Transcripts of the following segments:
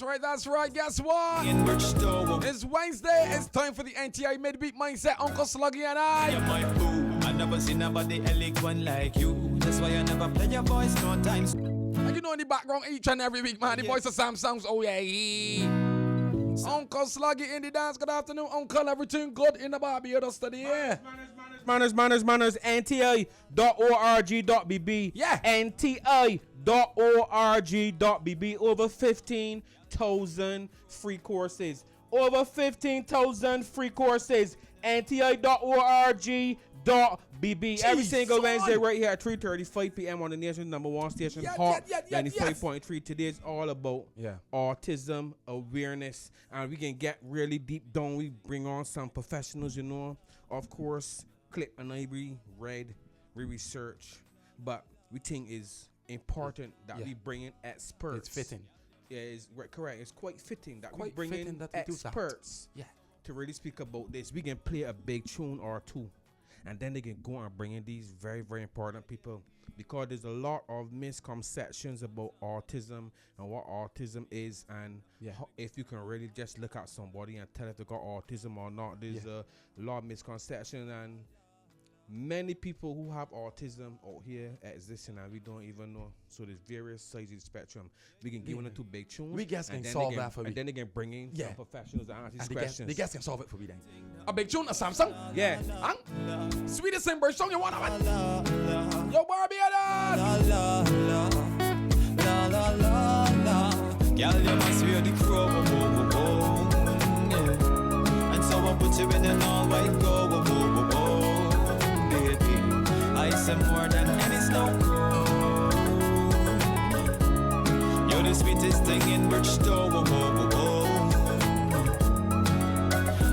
right. Guess what? It's Wednesday. It's time for the NTI Midweek Mindset. Uncle Sluggy and I. You're my boo. I never seen nobody eloquent like you. That's why I never play your voice no times. And you know in the background each and every week, man, the voice of Sam Songs. Oh, yeah. Uncle Sluggy in the dance. Good afternoon, Uncle. Everything good in the Barbados today. Yeah. Manners. NTI.org.bb. Yeah. NTI.org.bb. Over 15,000 free courses. NTI.org.bb. Every single Wednesday right here at 3:35 p.m. on the nation's #1 station, Hot 95.3. Today's all about autism awareness. And we can get really deep down. We bring on some professionals, Of course, clip and I read, we research. But we think is important that we bring in experts. It's fitting. Yeah, it's correct. It's quite fitting that we Quite bring fitting in that we do that. experts. Yeah. To really speak about this. We can play a big tune or two, and then they can go and bring in these very, very important people, because there's a lot of misconceptions about autism and what autism is, and if you can really just look at somebody and tell if they got autism or not. There's a lot of misconception, and many people who have autism out here existing and we don't even know. So there's various sizes of the spectrum. We can give them two big tunes. We guys can solve that for me. And then they can bring in some professionals and answer these questions. The guys can solve it for me then. A big tune, a Samsung. Yeah. Sweetest Ember song you want to Yo, Barbados. Girl, you must wear the crow. And so I put you in an all-white go. Baby, I say more than any snow. You're the sweetest thing in Bridgestone.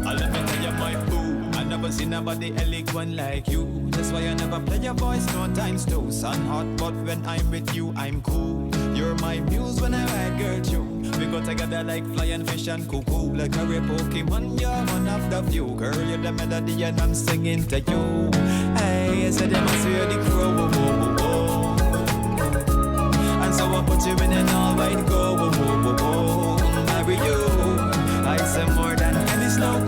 Let me tell you, my boo, I never seen nobody eloquent like you. That's why I never play your voice no times two. Sun hot, but when I'm with you, I'm cool. You're my muse when I ride, girl, you. We go together like flying fish and cuckoo. Like a rare Pokemon, you're one of the few. Girl, you're the melody and I'm singing to you. Hey, I said I must hear the crow. And so I put you in an all-white go. Marry you, I say more than any snow.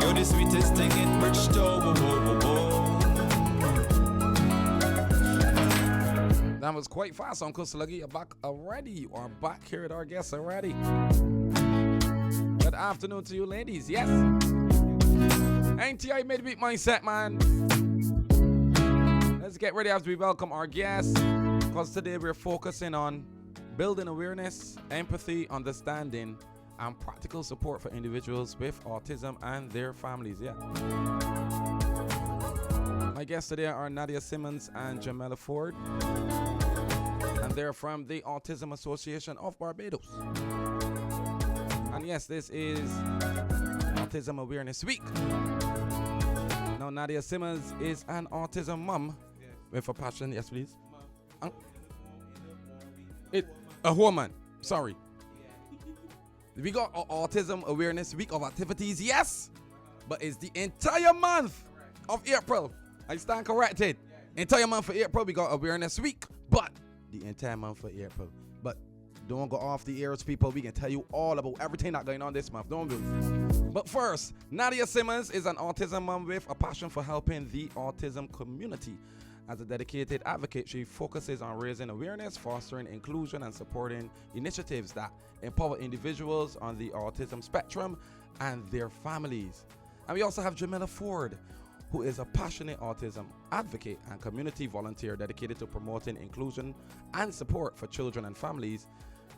You're the sweetest thing in Bridgestone. That was quite fast, Uncle Sluggy. You're back already. You are back here at our guests already. Good afternoon to you, ladies. Yes. NTI Midweek Mindset, man. Let's get ready as we welcome our guests, because today we're focusing on building awareness, empathy, understanding, and practical support for individuals with autism and their families. Yeah. My guests today are Nadia Simmons and Jamella Forde, and they're from the Autism Association of Barbados. And yes, this is Autism Awareness Week. Now, Nadia Simmons is an autism mom with a passion. Yes, please. A woman. Sorry. We got Autism Awareness Week of activities. Yes, but it's the entire month of April. I stand corrected. Entire month for April, we got Awareness Week, but the entire month for April. But don't go off the airs, people. We can tell you all about everything that's going on this month. Don't we? But first, Nadia Simmons is an autism mom with a passion for helping the autism community. As a dedicated advocate, she focuses on raising awareness, fostering inclusion, and supporting initiatives that empower individuals on the autism spectrum and their families. And we also have Jamella Forde, who is a passionate autism advocate and community volunteer dedicated to promoting inclusion and support for children and families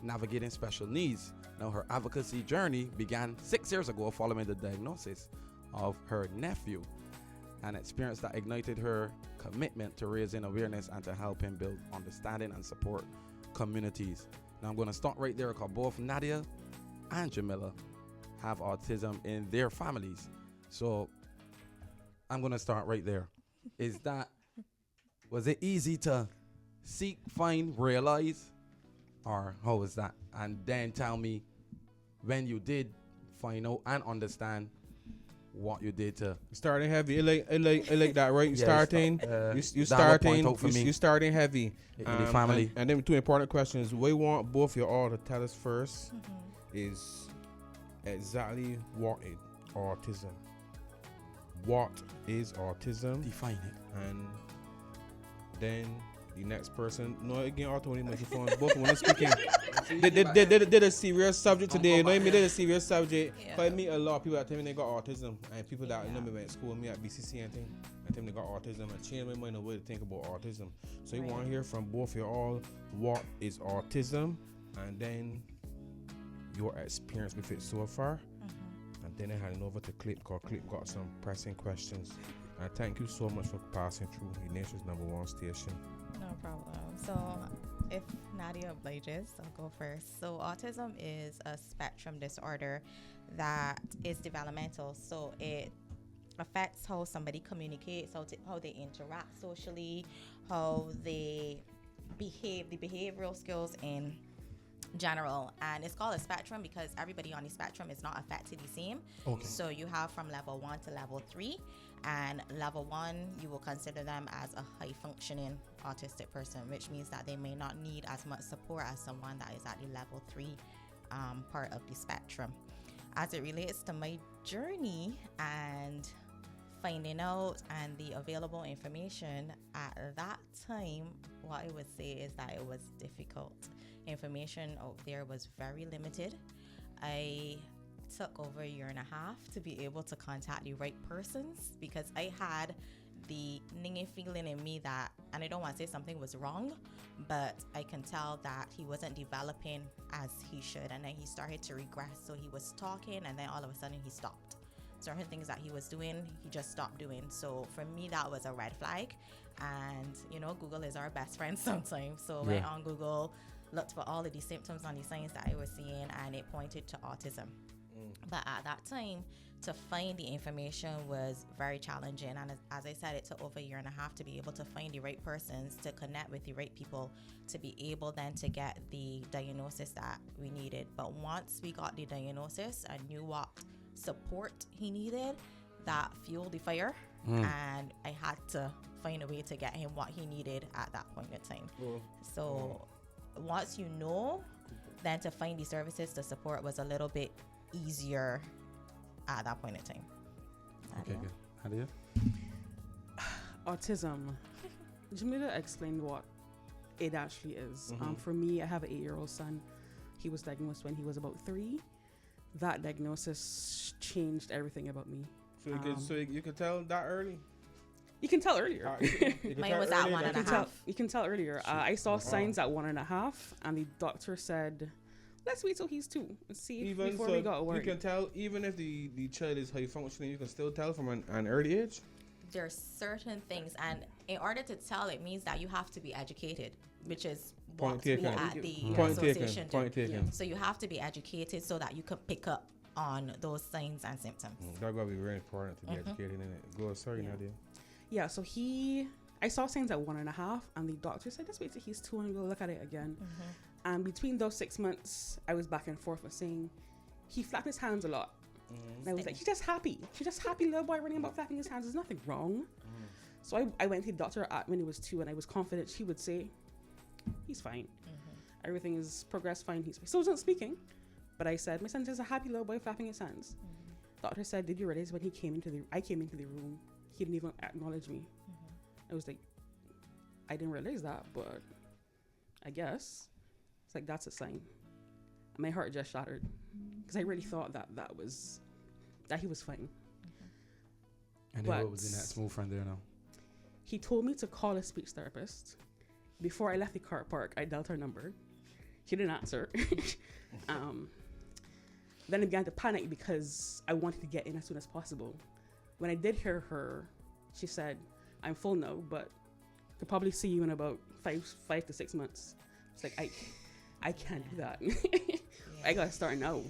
navigating special needs. Now, her advocacy journey began 6 years ago following the diagnosis of her nephew, an experience that ignited her commitment to raising awareness and to help him build understanding and support communities. Now, I'm going to start right there because both Nadia and Jamella have autism in their families. So I'm going to start right there. Was it easy to seek, find, realize, or how was that? And then tell me when you did find out and understand, what you did to. Starting heavy, it like that, right? You Yeah, starting, you that would point starting, out for me. you starting heavy. In the family. And then two important questions. We want both of you all to tell us first is exactly what is autism. What is autism? Define it. And then the next person, no, again, auto on the microphone. Both of them speaking. They did a serious subject today. You know what I mean? They did a serious subject. Yeah. I meet a lot of people that tell me they got autism, and people that know me went to school with me at BCC and thing, and tell me they got autism, and change my mind the way to think about autism. So you want to hear from both of you all what is autism, and then your experience with it so far. And then I hand it over to Clip, because Clip got some pressing questions. And thank you so much for passing through the nation's #1 station. No problem. So, if Nadia obliges, I'll go first. So, autism is a spectrum disorder that is developmental. So, it affects how somebody communicates, how they interact socially, how they behave, the behavioral skills in general. And it's called a spectrum because everybody on the spectrum is not affected the same. Okay. So you have from level 1 to level 3, and level 1 you will consider them as a high functioning autistic person, which means that they may not need as much support as someone that is at the level 3 part of the spectrum. As it relates to my journey and finding out and the available information at that time, what I would say is that it was difficult. Information out there was very limited. I took over a year and a half to be able to contact the right persons because I had the ninging feeling in me that, and I don't want to say something was wrong, but I can tell that he wasn't developing as he should, and then he started to regress. So he was talking, and then all of a sudden he stopped. Certain things that he was doing, he just stopped doing. So for me, that was a red flag. And you know, Google is our best friend sometimes. So I went on Google, looked for all of the symptoms and the signs that I was seeing, and it pointed to autism. But at that time, to find the information was very challenging. And as I said, it took over a year and a half to be able to find the right persons, to connect with the right people, to be able then to get the diagnosis that we needed. But once we got the diagnosis and knew what support he needed, that fueled the fire. And I had to find a way to get him what he needed at that point in time. So once you know, then to find the services to support was a little bit easier at that point in time. Okay, good. Nadia? Autism. Jamella explained what it actually is. For me, I have an 8-year-old son. He was diagnosed when he was about 3. That diagnosis changed everything about me. So you could tell that early? You can tell earlier. Mine was at 1.5. You can tell earlier. I saw signs at 1.5, and the doctor said, let's wait till he's 2 and see if before we got worried. You can tell, even if the child is high functioning, you can still tell from an early age? There's certain things, and in order to tell, it means that you have to be educated, which is what we at the association do. Point taken. So you have to be educated so that you can pick up on those signs and symptoms. That's going to be very important to be educated in it. Go, sorry, Nadia. Yeah, so I saw signs at 1.5, and the doctor said, let's wait till he's 2 and we'll look at it again. And between those 6 months, I was back and forth with saying, he flapped his hands a lot. And I was like, he's just happy. He's just happy little boy running about flapping his hands. There's nothing wrong. So I went to the doctor when he was 2, and I was confident she would say, he's fine. Everything is progressed fine. He's fine. So I wasn't speaking, but I said, my son's just a happy little boy flapping his hands. Doctor said, did you realize when I came into the room, he didn't even acknowledge me. I was like, I didn't realize that, but I guess it's like, that's a sign. And my heart just shattered because I really thought that he was fine. And then what was in that small friend there now? He told me to call a speech therapist. Before I left the car park, I dialed her number. She didn't answer. Then I began to panic because I wanted to get in as soon as possible. When I did hear her, she said, I'm full now, but could probably see you in about 5 to 6 months. It's like, I can't do that. I gotta start now.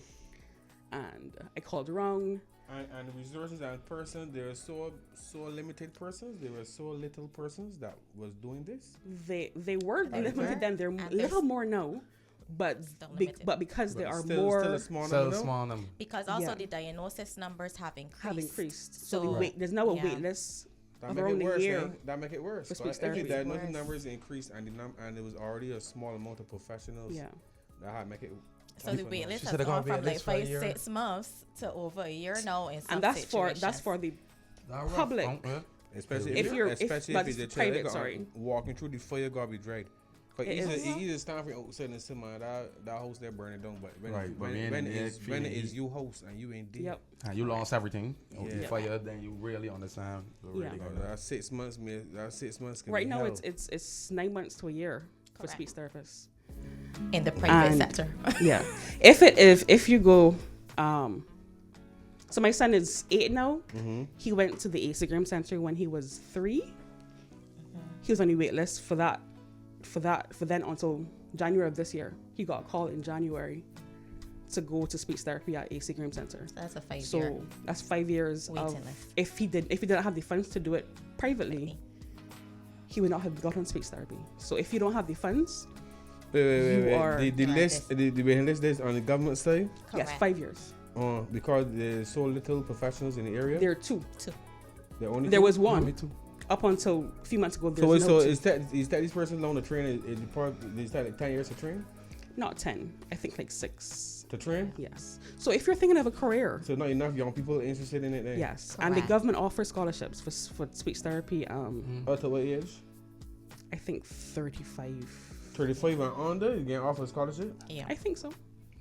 And I called wrong. And resources and persons, there were so limited persons, there were so little persons that was doing this? They were limited then, they're a little more now. but Still limited. but because there are still more a small So number, though? small number. Because also Yeah. the diagnosis numbers have have increased. increased. So So there's now a yeah. wait list That of make around it a worse. year. That make it worse. for So speech if the therapy. diagnosis Worse. numbers increased and it was already a small amount of professionals, Yeah. that had make it. So the wait list She has said they're gone gonna be from at like least for a 5, year. 6 months to over a year now in some And that's situations. for the That Public. rough, Especially If you're- if- especially but if it's the child private, got sorry. walking through the fire, gotta be dragged. Cause It either is. it either stand for outside and somebody that house there burning down, but when Right, but when, when it it is is when it feeling is heat. you host and you ain't dead. Yep. And you lost everything. Yeah. Yeah. Fire, then you really understand. You Yeah. really Oh, gotta- that's 6 months. That 6 months. Can right be now hell. it's 9 months to a year for Correct. speech therapists. in the private And- sector. Yeah. If you go, so my son is 8 now. Mm-hmm. He went to the Instagram Center when he was 3. He was on the wait list for then until January of this year. He got a call in January to go to speech therapy at AC Graham Center. So that's a 5 year So that's 5 years waiting of list. if he didn't have the funds to do it privately, he would not have gotten speech therapy. So if you don't have the funds, You Wait. are- The Right, list, the waiting list is on the government side. yes, Correct. 5 years. Because there's so little professionals in the area. There are 2. There only There two? was Me one too. up until a few months ago. So, There's no 2. is that this person on the train? Is that like 10 years to train? Not 10. I think like 6. To train? Yes. So if you're thinking of a career, So not enough young people interested in it then? yes, and the Correct. government offers scholarships for speech therapy. Up to what age? I think 35. 35 and under, you get offered scholarship? Yeah. I think so.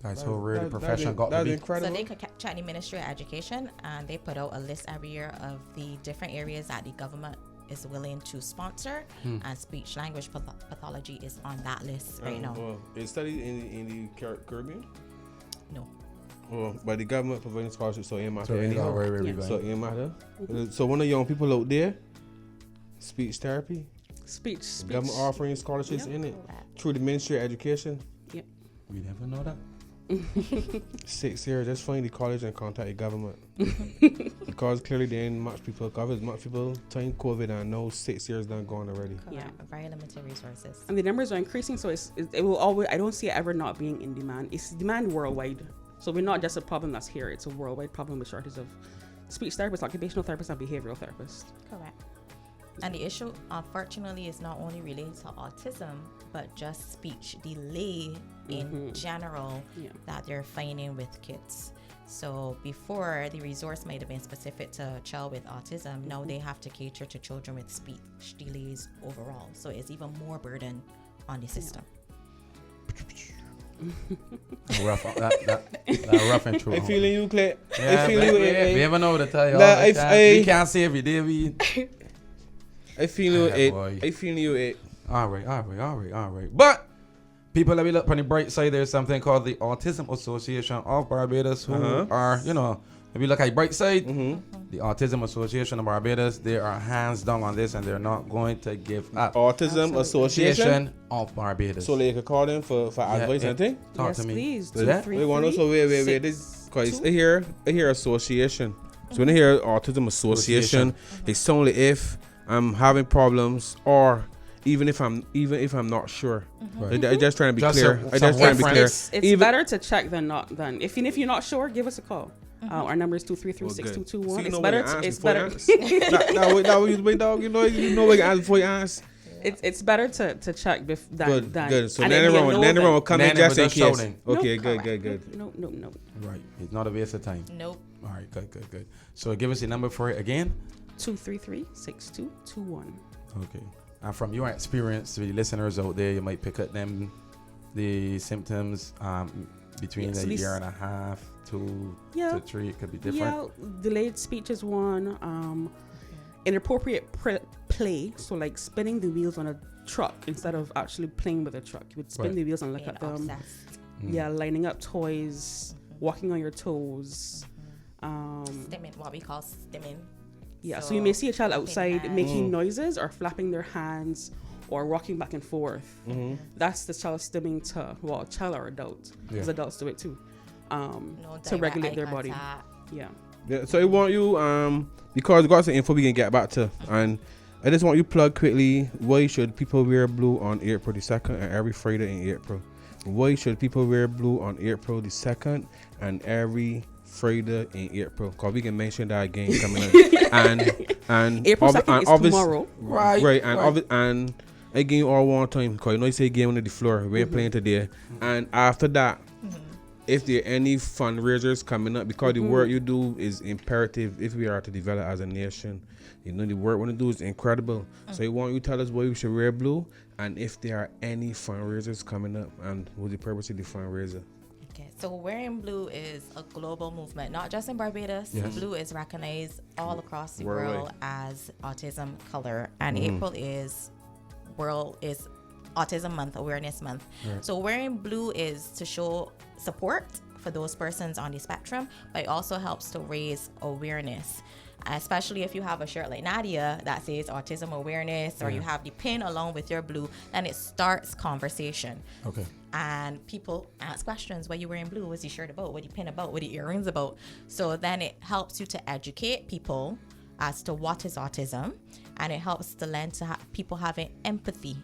That's how really professional got to That's be. incredible. So they could check the Ministry of Education, and they put out a list every year of the different areas that the government is willing to sponsor, and speech language pathology is on that list right now. Well, it's studied in the Caribbean. No. Well, by the government providing scholarships, so it matter So it's anyhow. not very, very Yeah. bad. So it matter. So one of young people out there, speech therapy, Speech. government offering scholarships Yeah. in it Correct. through the Ministry of Education. We never know that. 6 years, just find the college and contact the government. Because clearly there ain't much people covered, much people time COVID and now 6 years done gone already. Correct. Yeah. Very limited resources. And the numbers are increasing, so it will always. I don't see it ever not being in demand. It's demand worldwide, so we're not just a problem that's here. It's a worldwide problem with shortage of speech therapists, occupational therapists, and behavioral therapists. Correct. And the issue, unfortunately, is not only related to autism, but just speech delay in general Yeah. that they're finding with kids. So before, the resource might have been specific to a child with autism. Now they have to cater to children with speech delays overall. So it's even more burden on the system. Rough, that rough and true. I feeling you, Clay. Yeah, I feel we, you. we ever know to tell you. Nah, all the if time. I- We can't say every day. We I feel you. Ah, boy. I feel you. all right. But people, let me look on the bright side. There's something called the Autism Association of Barbados, who are, if you look at the bright side, the Autism Association of Barbados, they are hands down on this, and they're not going to give up. Autism Association. of Barbados. So they could call them for advice yeah. and thing. Talk yes, to me. please. Do that? 233 We want to so wait. This because I hear association. So when I hear Autism Association, it's only if I'm having problems or even if I'm not sure. Right. I just trying to be Just clear. some I just trying to be clear. It's Even- better to check than not done. If you're not sure, give us a call. Our number is 233-6221. It's better. It's better. That was my dog. You know what you ask before you ask. It's better to check than Good. So and then if you everyone know will come in Then just in we're just case. shouting. Okay, No, good. No. Right. It's not a waste of time. Nope. All right, good. So give us the number for it again. 233-6221. Okay. And from your experience, to the listeners out there, you might pick up the symptoms between Yes, a at least- year and a half to Yeah. 3. It could be different. Yeah, delayed speech is one. Inappropriate play, so like spinning the wheels on a truck instead of actually playing with a truck. You would spin Right. the wheels and look Being at them. obsessed. Yeah, lining up toys, walking on your toes. Stimming, what we call stimming. Yeah, so you may see a child outside hands. making noises or flapping their hands or rocking back and forth. That's the child stimming to, well, a child or adult, because Yeah. adults do it too, No to direct regulate eye their body. contact. Yeah. Yeah, so I want you because we got some info we can get back to, and I just want you plug quickly. Why should people wear blue on April the 2nd and every Friday in April? why should people wear blue on April the 2nd and every Friday in April? Because we can mention that again coming up. and April 2nd is tomorrow. Right. And again, all one time. Because you know you say game on the floor. We're playing today. And after that, if there are any fundraisers coming up, because the work you do is imperative if we are to develop as a nation. You know, the work we want to do is incredible. So I want you to tell us why we should wear blue and if there are any fundraisers coming up and what's the purpose of the fundraiser. Okay, so wearing blue is a global movement, not just in Barbados. Yes. Blue is recognized all across the Worldwide. world as autism color, and April is Autism Month, Awareness Month. Right. So wearing blue is to show support for those persons on the spectrum, but it also helps to raise awareness. Especially if you have a shirt like Nadia that says Autism Awareness, or you have the pin along with your blue, then it starts conversation. Okay. And people ask questions. Why you wearing blue? What's your shirt about? What your pin about? What your earrings about? So then it helps you to educate people as to what is autism, and it helps to lend to people having empathy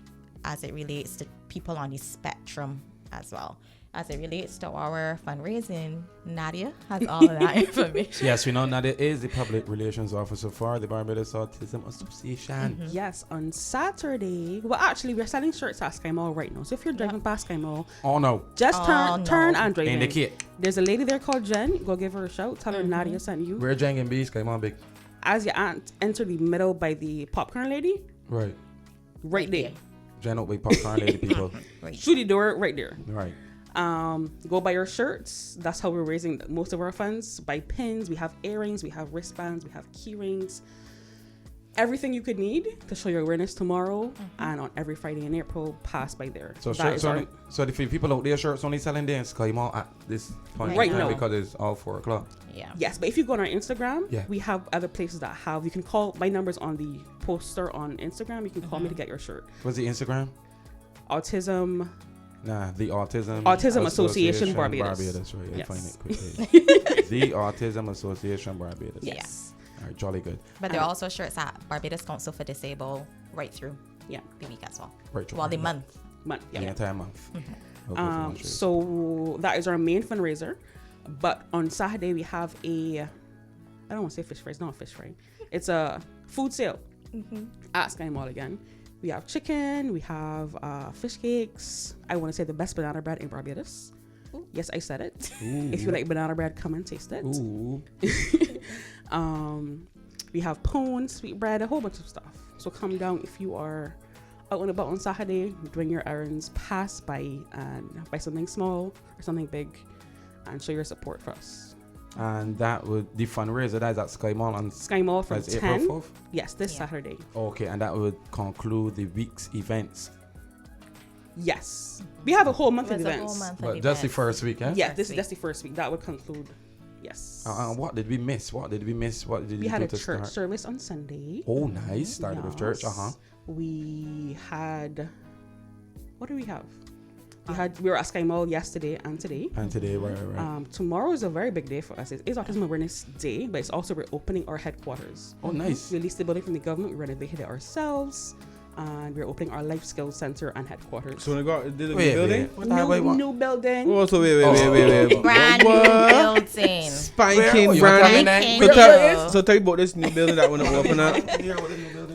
as it relates to people on the spectrum as well. As it relates to our fundraising, Nadia has all of that information. Yes, we know Nadia is the public relations officer for the Barbados Autism Association. Yes, on Saturday. Well, actually, we're selling shirts at Sky Mall right now. So if you're driving past Sky Mall, Oh no. just turn and drive in. Indicate. There's a lady there called Jen. Go give her a shout. Tell her Nadia sent you. We're Jang and Bees, come on, big. As you enter the middle by the popcorn lady, Right. right there. Jan up with popcorn lady people. Right. Through the door, right there. Right. Go buy your shirts. That's how we're raising most of our funds. Buy pins. We have earrings. We have wristbands. We have key rings. Everything you could need to show your awareness tomorrow and on every Friday in April. Pass by there. So That shirts is our- only, so the people out there, shirts only selling there in Sky Mall at this point Right in time now. because it's all 4 o'clock. Yeah. Yes, but if you go on our Instagram, Yeah. we have other places that have. You can call my numbers on the poster on Instagram. You can call me to get your shirt. What's the Instagram? Autism. Nah, the Autism Association Barbados. Right, Yes. I find it quickly. The Autism Association Barbados. Yes. All right, jolly good. But there are also shirts at Barbados Council for Disabled right through Yeah. the week as well. Right, Well, the month. Month. The Yeah. entire month. So that is our main fundraiser. But on Saturday we have I don't want to say fish fry. It's not a fish fry. It's a food sale at Sky Mall again. We have chicken. We have fish cakes. I want to say the best banana bread in Barbados. Ooh. Yes, I said it. If you like banana bread, come and taste it. Ooh. We have pone, sweet bread, a whole bunch of stuff. So come down if you are out and about on Saturday, doing your errands, pass by and buy something small or something big and show your support for us. And that would, the fundraiser, that is at Sky Mall on Sky Mall from that's 10. April 4th? Yes, this Yeah. Saturday. Okay, and that would conclude the week's events. Yes. We have a whole month It of was a events. whole month of But just the events. first week, eh? Yeah, First that's the first week. That would conclude. Yes. What did we miss? What did we you had do a to church start? service on Sunday. Oh, nice. Started with church. Yes. We had, what do we have? We were at Sky Mall yesterday and today. And today, right. Tomorrow is a very big day for us. It is Autism Awareness Day, but it's also we're opening our headquarters. Oh, nice. We leased the building from the government. We renovated it ourselves, and we're opening our life skills center and headquarters. So when I did the Wait, building? wait. What the hell, wait, what? New building. Oh, so wait. Brand new What? building. Spanking Where? brand. Spanking So tell you about this new building that want to open up.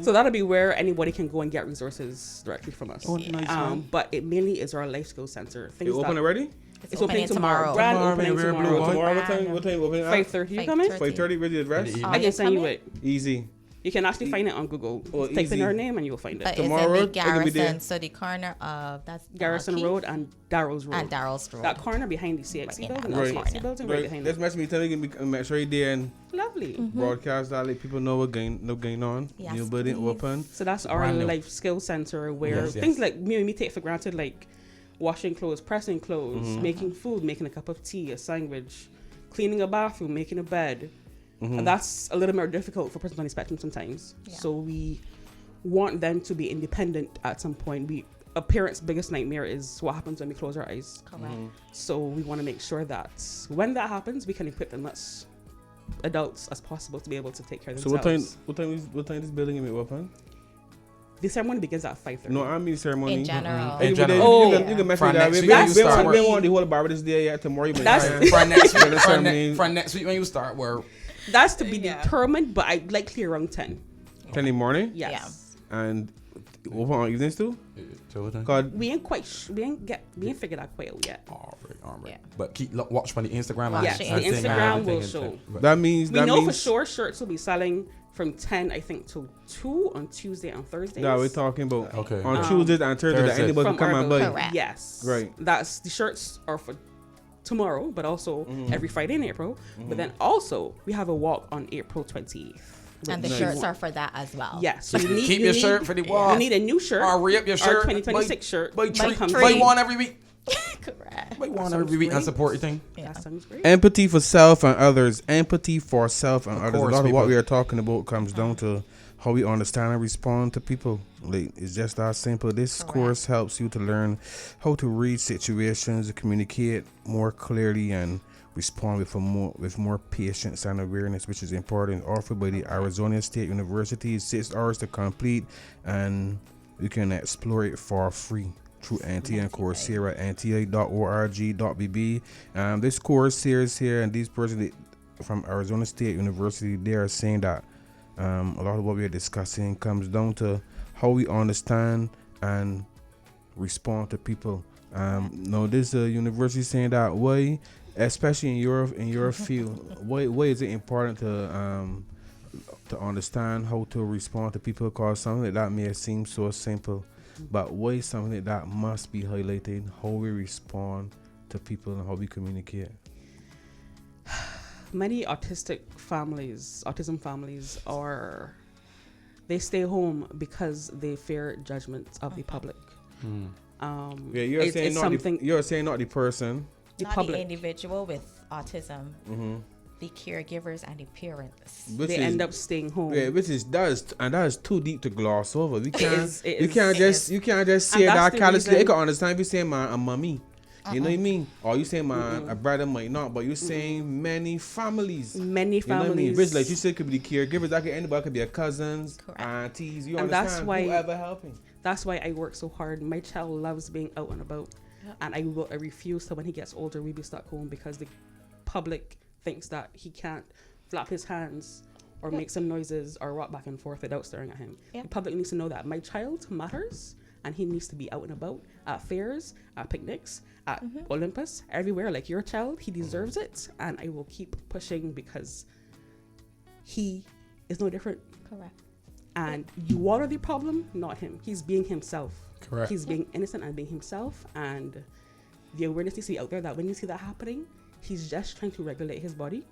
So that'll be where anybody can go and get resources directly from us. Oh, nice, man. But it mainly is our life skills center. You open already? It's opening tomorrow. Tomorrow, Grand opening we're blue, tomorrow. boy. Tomorrow, what Brand time? What time opening? 5:30. You coming? 5:30. 5:30. Where's the address? In the I can send you it. Easy. You can actually find it on Google. Oh, Type in easy. our name and you'll find But it. Tomorrow, it's it in the can be there. Garrison, so the corner of that's Garrison Keith Road and Darrow's Road. and Darrell's Road. That corner behind the CXC Right in building. that Right. corner. CXC building right Right. behind Let's it. match me. Tell you can make sure you there and Lovely. broadcast that. Let people know what going on. Yes, New building please. open. So that's our Brand new. life skills center where Yes, yes. things like me take for granted, like washing clothes, pressing clothes, making food, making a cup of tea, a sandwich, cleaning a bathroom, making a bed. And that's a little more difficult for persons on the spectrum sometimes. Yeah. So we want them to be independent at some point. A parent's biggest nightmare is what happens when we close our eyes. Correct. So we want to make sure that when that happens, we can equip them as adults as possible to be able to take care of So themselves. what time this building will be open? The ceremony begins at 5:30. No, I mean ceremony. In general. In You general. can mess From with that. next We week when you start don't work. want the whole Barbados Day yet. Tomorrow, That's- From next week, The ceremony. from next week when you start work. That's to be Yeah. determined, but I likely around 10. 10 in the morning. Yes. And open on evenings too. Children. Cause We ain't figured out quite out yet. All right. Yeah. But watch for the Instagram. Watch Yes, the the thing, Instagram will thing, show. that means We know for sure shirts will be selling from 10, I think, to 2 on Tuesday and Thursdays. that we're talking about. Okay. On Tuesdays and Thursdays, that Thursday. anybody From can come and Argo. buy. Correct. Yes. Right. That's the shirts are for tomorrow, but also Mm-hmm. every Friday in April. But then also we have a walk on April 28th. And the Nice. shirts are for that as well. Yes. So you need, Keep you your need- shirt for the You walk. need a new shirt. Or re-up your Our shirt. 2026 shirt. Buy Come buy free. one every week. Correct. Buy one sounds every week and great. support your thing. Yeah. That sounds great. Empathy for self and others. Empathy for self and Of others. course, A lot of what people. we are talking about comes down to how we understand and respond to people. Like, it's just that simple. This Correct. course helps you to learn how to read situations, communicate more clearly, and respond with more patience and awareness, which is important. Offered by the Arizona State University, 6 hours to complete, and you can explore it for free through NTA and Coursera at nta.org.bb. This course series here, and these persons from Arizona State University, they are saying that a lot of what we are discussing comes down to how we understand and respond to people. Now, this university saying that why, especially in your field, why is it important to understand how to respond to people? Because something like that may seem so simple, but why is something like that must be highlighted? How we respond to people and how we communicate. Many autism families they stay home because they fear judgments of the public. Yeah, you're it's saying not something- you're saying not the person. The Not public. the individual with autism, the caregivers and the parents. Which They is- end up staying home. Yeah, that is too deep to gloss over. We can't. is, it you is, can't it just is. you can't just And say that's that the callously. reason- You can understand if you say my a mommy. You know what I mean? Or you say my a brother might not, but you're saying many families. Many You know what I mean? families. Which, like you said, could be the caregivers. That could anybody could be a cousins, Correct. aunties. You And understand? that's why- Whoever helping. That's why I work so hard. My child loves being out and about, and I refuse to when he gets older we be stuck home because the public thinks that he can't flap his hands or make some noises or rock back and forth without staring at him. Yep. The public needs to know that my child matters and he needs to be out and about at fairs, at picnics, at Olympus, everywhere. Like your child, he deserves it, and I will keep pushing because he is no different. Correct. And you are the problem, not him. He's being himself. Correct. He's being innocent and being himself. And the awareness needs to be out there that when you see that happening, he's just trying to regulate his body.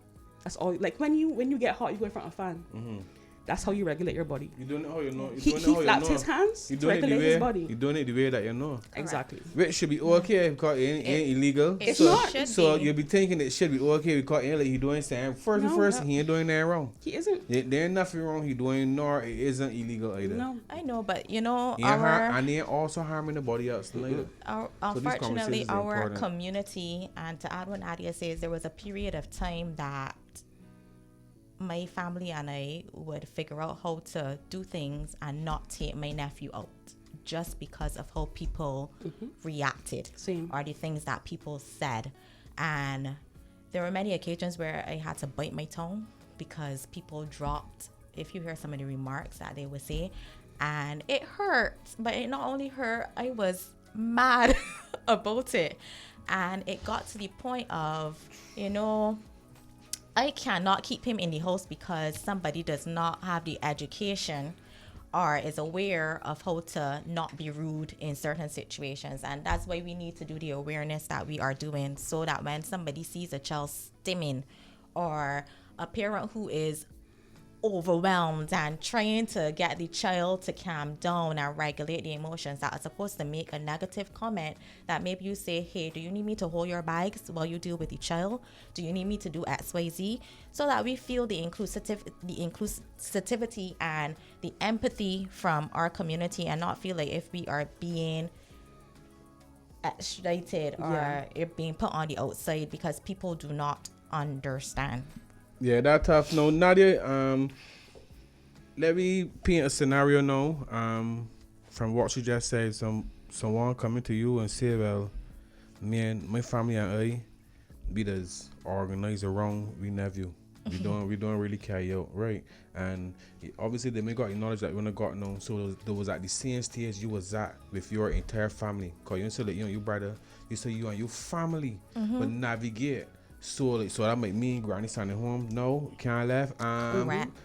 That's all. Like when you get hot, you go in front of a fan. That's how you regulate your body. You doing it how you know. He flaps his hands You to doing it the regulate his way. body. You doing it the way that you know. Exactly. Which should be okay because it ain't illegal. It It's not. should So be. you'll be thinking it should be okay because it ain't like he doing something. First, he ain't doing nothing wrong. He isn't. There ain't nothing wrong he doing, nor it isn't illegal either. No. I know, but you know, He ain't our and he ain't also harming nobody else neither. Mm-hmm. these unfortunately, conversations are our important. community, and to add what Nadia says, there was a period of time that my family and I would figure out how to do things and not take my nephew out just because of how people reacted Same. or the things that people said. And there were many occasions where I had to bite my tongue because people dropped, if you hear some of the remarks that they would say, and it hurt. But it not only hurt, I was mad about it. And it got to the point of, you know, I cannot keep him in the house because somebody does not have the education or is aware of how to not be rude in certain situations. And that's why we need to do the awareness that we are doing, so that when somebody sees a child stimming or a parent who is overwhelmed and trying to get the child to calm down and regulate the emotions, that are supposed to make a negative comment, that maybe you say, hey, do you need me to hold your bags while you deal with the child? Do you need me to do XYZ? So that we feel the inclusivity and the empathy from our community, and not feel like if we are being extradited or it being put on the outside because people do not understand. Yeah, that's tough. No, Nadia, let me paint a scenario now. from what she just said, someone coming to you and say, well, me and my family and I, we just organize around we nephew. We don't really carry out, right? And obviously they may got acknowledge that when I got known, so there was at the same stage you was at with your entire family. Cause you said that you and your brother, you say you and your family but navigate. So that make me granny standing home. No, can't laugh.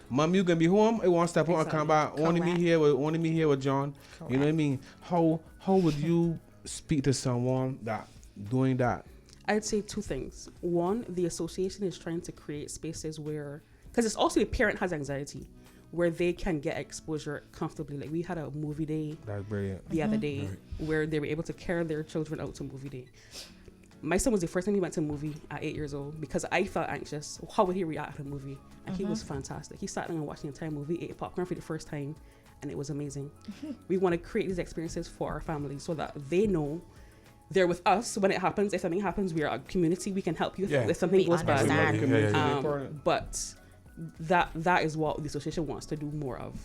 Mom, you gonna be home. I want to step on and come back. Only me here with John. Correct. You know what I mean? How would you speak to someone that doing that? I'd say two things. One, the association is trying to create spaces where, because it's also the parent has anxiety, where they can get exposure comfortably. Like we had a movie day the other day where they were able to carry their children out to movie day. My son was the first time he went to a movie at 8 years old because I felt anxious. How would he react to a movie? And he was fantastic. He sat down and watched the entire movie, ate popcorn for the first time, and it was amazing. We want to create these experiences for our families so that they know they're with us when it happens. If something happens, we are a community. We can help you if something goes bad. But that is what the association wants to do more of.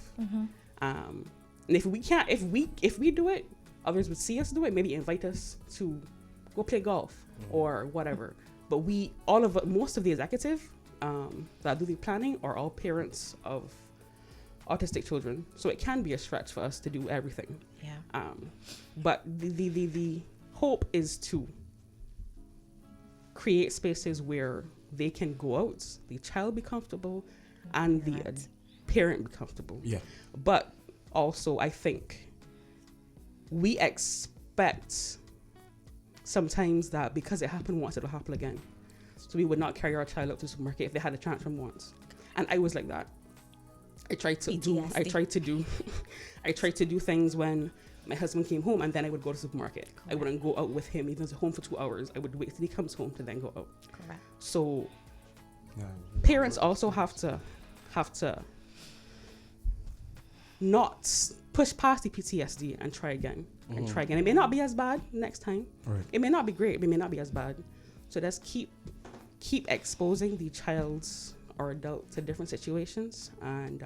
And if we can't, if we do it, others would see us do it. Maybe invite us to go play golf or whatever. But most of the executive that do the planning are all parents of autistic children. So it can be a stretch for us to do everything. Yeah. But the hope is to create spaces where they can go out, the child be comfortable, and the parent be comfortable. Yeah. But also, I think we expect sometimes that because it happened once, it'll happen again. So we would not carry our child up to the supermarket if they had a tantrum once. And I was like that. I tried to do things when my husband came home, and then I would go to the supermarket. Correct. I wouldn't go out with him even if he was home for 2 hours. I would wait till he comes home to then go out. Correct. So parents also have to not push past the PTSD and try again. It may not be as bad next time. Right. It may not be great, but it may not be as bad. So just keep exposing the child's or adult to different situations, and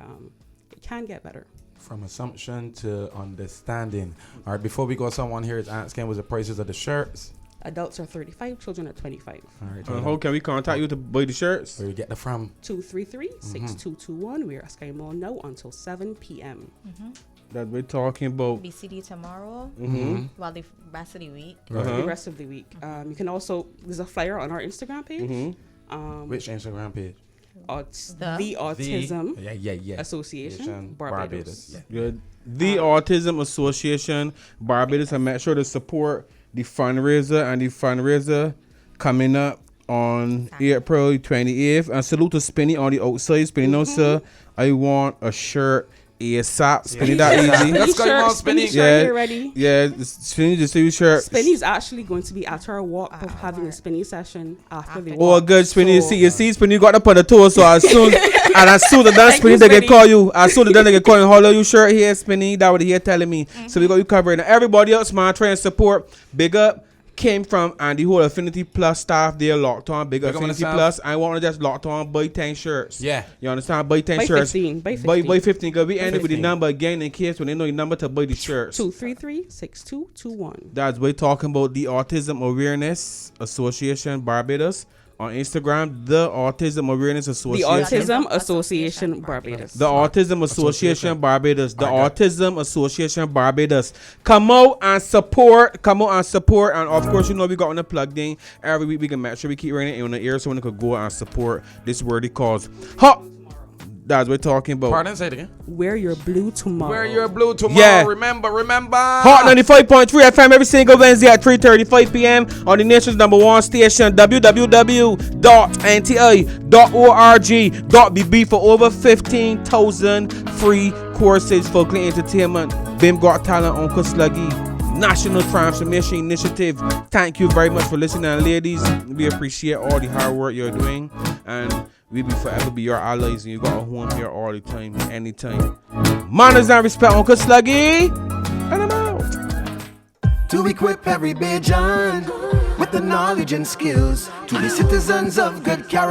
it can get better. From assumption to understanding. All right, before we go, someone here is asking, was the prices of the shirts? Adults are 35, children are 25. All right. How can we contact you to buy the shirts? Where you get them from? 233-6221. We're at Sky Mall now until 7 p.m. That we're talking about. BCD tomorrow, while the rest of the week. The rest of the week. You can also, there's a flyer on our Instagram page. Which Instagram page? The Autism Association Barbados. Yeah. The Autism Association Barbados, and make sure to support the fundraiser, and the fundraiser coming up on April 28th. And salute to Spinny on the outside. Spinny, no sir, I want a shirt ASAP. Spinny that easy. Let's go on, Spinny. Yeah, ready. Yeah, Spinny just see shirt. Spinny's actually going to be at our walk of having a Spinny session after the walk. Oh, good, Spinny. So, you see, Spinny got up on the tour, so as soon as the done Spinny, they can call you. As soon as they can call you, hold on your shirt here, Spinny. That what he here telling me. So we got you covering. Everybody else, man, try and support. Big up. Came from and the whole Affinity Plus staff there locked on. Big Affinity Plus. I want to just locked on, buy 10 shirts. Yeah. You understand? Buy 10 shirts. 15. Buy 15. Because we ended with the number again in case when they know the number to buy the shirts. 233-6221. That's we're talking about the Autism Awareness Association Barbados. On Instagram, the Autism Awareness Association. The Autism Association Barbados. The Autism Association Barbados. The Autism Association Barbados. Come out and support. And of course, you know we got on the plugged in. Every week we can make sure we keep running it on the air so we can go and support this worthy cause. That's what we're talking about. Pardon, say it again. Wear your blue tomorrow. Wear your blue tomorrow. Yeah. Remember. Hot 95.3 FM every single Wednesday at 3:35 p.m. on the nation's #1 station, www.nti.org.bb for over 15,000 free courses for clean entertainment. BIM Got Talent, Uncle Sluggy. National Transformation Initiative. Thank you very much for listening, ladies. We appreciate all the hard work you're doing, and we will forever be your allies, and you got a home here all the time, anytime. Manners and respect, Uncle Sluggy. And I'm out. To equip every Bajan with the knowledge and skills, to be citizens of good character.